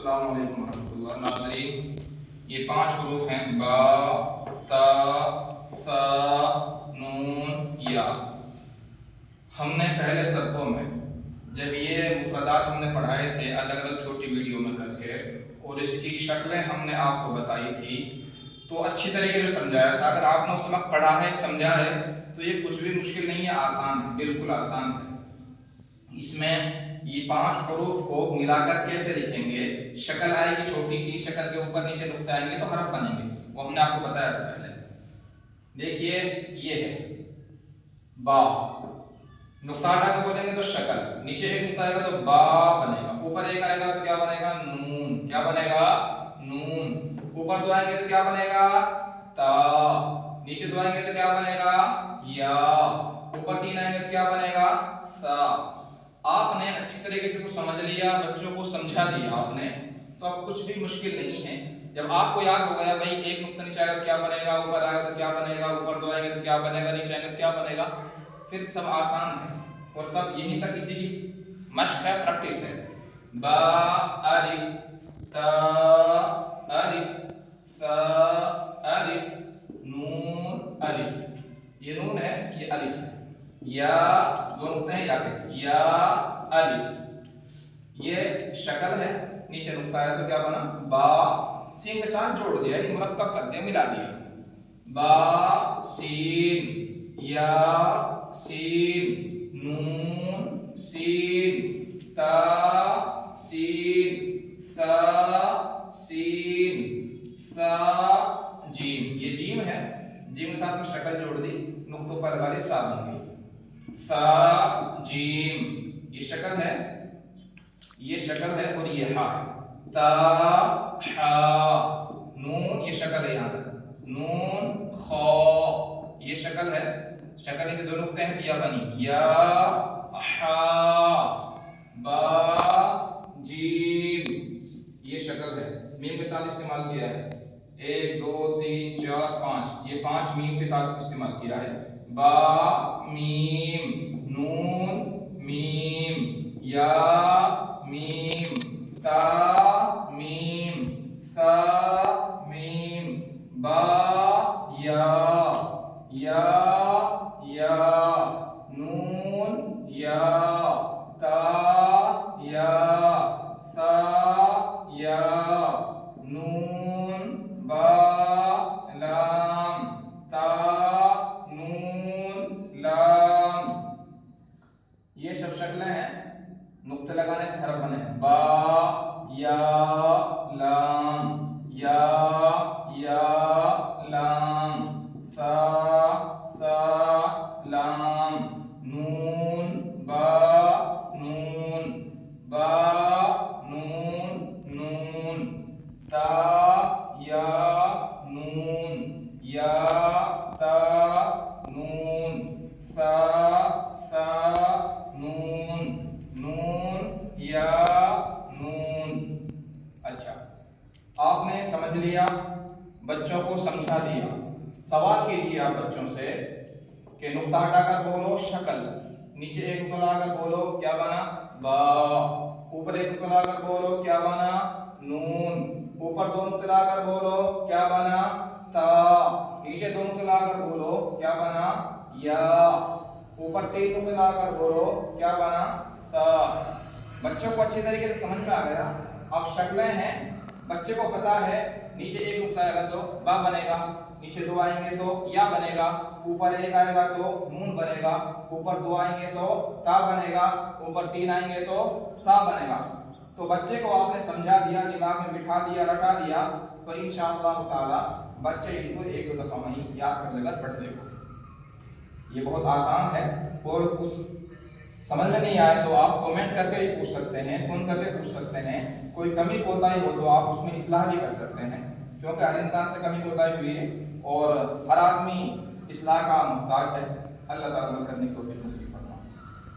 السلام علیکم ورحمۃ اللہ ناظرین، یہ 5 حروف ہیں با، تا، ثا، نون، یا۔ ہم نے پہلے سبقوں میں جب یہ مفردات ہم نے پڑھائے تھے الگ الگ چھوٹی ویڈیو میں کر کے، اور اس کی شکلیں ہم نے آپ کو بتائی تھی تو اچھی طریقے سے سمجھایا تھا۔ اگر آپ نے اس وقت پڑھا ہے، سمجھا ہے تو یہ کچھ بھی مشکل نہیں ہے، آسان ہے، بالکل آسان ہے۔ اس میں یہ 5 حروف کو ملا کر کیسے لکھیں گے، شکل آئے گی چھوٹی سی، شکل کے اوپر نیچے نقطے آئیں گے تو حرف بنیں گے، وہ ہم نے آپ کو بتایا تھا پہلے۔ دیکھیے یہ ہے با، نقطہ ہٹا کے بولیں گے تو شکل، نیچے ایک نقطہ آئے گا تو با بنے گا، اوپر ایک آئے گا تو کیا بنے گا، نون۔ کیا بنے گا، نون۔ اوپر دو آئیں گے تو کیا بنے گا، تا۔ نیچے دو آئیں گے تو کیا بنے گا، یا۔ اوپر 3 آئیں گے تو کیا بنے گا، سا۔ آپ نے اچھی طریقے سے کچھ سمجھ لیا، بچوں کو سمجھا دیا آپ نے، تو اب کچھ بھی مشکل نہیں ہے۔ جب آپ کو یاد ہو گیا بھائی ایک نقطہ نیچے آئے گا تو کیا بنے گا، اوپر آئے گا تو کیا بنے گا، اوپر دو آئیں گے تو کیا بنے گا، نیچے آئیں گے تو کیا بنے گا، پھر سب آسان ہے، اور سب یہیں تک اسی کی مشق ہے، پریکٹس ہے۔ با، الف، تا، الف، ثا، الف، نون، الف۔ یہ نون ہے، یہ الف ہے۔ یا، دو نقطے ہیں یا کے، یا، الف۔ یہ شکل ہے، نیچے نقطہ ہے تو کیا بنا، با، سین کے ساتھ جوڑ دیا، یعنی مرکب کر دیا، ملا دیا۔ با، سین، یا، سین، نون، سین، تا، سین، ثا، سین، ثا، جیم۔ یہ جیم ہے، جیم کے ساتھ میں شکل جوڑ دی، نقطوں پر لگا دی، سا بن گئی۔ ثا، جیم، یہ شکل ہے، یہ شکل ہے، اور یہ ہا ہے۔ تا، ہا، نون، یہ شکل ہے یہاں تک، نون، خا، یہ شکل ہے، شکل کے دو نقطے ہیں، یا بنی، یا، ہا، با، جیم، یہ شکل ہے، میم کے ساتھ استعمال کیا ہے، 1 2 3 4 5، یہ 5 میم کے ساتھ استعمال کیا ہے۔ با، میم، نون، میم، یا، میم، تا، میم، ثا، میم، با، یا، یا، یا، نون، یا، تا، یا، ثا، یا، نون، با، لام، تا، نون، لام۔ یہ سب شکلیں ہیں، نقطے لگانے سے حرف بنے ہیں۔ با، یا، لام، یا، لام، سا، لام، نون، با، نون، نون، تا، یا، نون، یا، تا، نون، سا، نون، یا، نون۔ اچھا، آپ نے سمجھ لیا، بچوں کو سمجھا دیا۔ سوال کیجیے آپ بچوں سے کہ نقطہ ہٹا کر بولو شکل، نیچے ایک نقطہ لگا کر بولو کیا بنا، با۔ اوپر ایک نقطہ لگا کر بولو کیا بنا، نون۔ اوپر دو نقطے لگا کر بولو کیا بنا، تا۔ نیچے دو نقطے لگا کر بولو کیا بنا، یا۔ اوپر 3 نقطے لگا کر بولو کیا بنا، سا۔ بچوں کو اچھی طریقے سے سمجھ میں آ گیا۔ اب شکلیں ہیں، بچے کو پتا ہے، نیچے ایک نقطہ آئے گا تو با بنے گا، نیچے 2 آئیں گے تو یا بنے گا، اوپر 1 آئے گا تو نون بنے گا، اوپر 2 آئیں گے تو تا بنے گا، اوپر 3 آئیں گے تو سا بنے گا۔ تو بچے کو آپ نے سمجھا دیا، دماغ میں بٹھا دیا، رٹا دیا، تو انشاءاللہ تعالی بچے ان کو 1 2 دفعہ میں یاد کر لے کر پڑھ لے گا۔ یہ بہت آسان ہے، اور کچھ سمجھ میں نہیں آئے تو آپ کمنٹ کر کے بھی پوچھ سکتے ہیں، فون کر کے پوچھ سکتے ہیں، کوئی کمی کوتاہی ہو تو آپ اس میں اصلاح بھی کر سکتے ہیں، کیونکہ ہر انسان سے کمی کوتاہی ہوئی ہے، اور ہر آدمی اصلاح کا محتاج ہے۔ اللہ تعالیٰ کرنے کو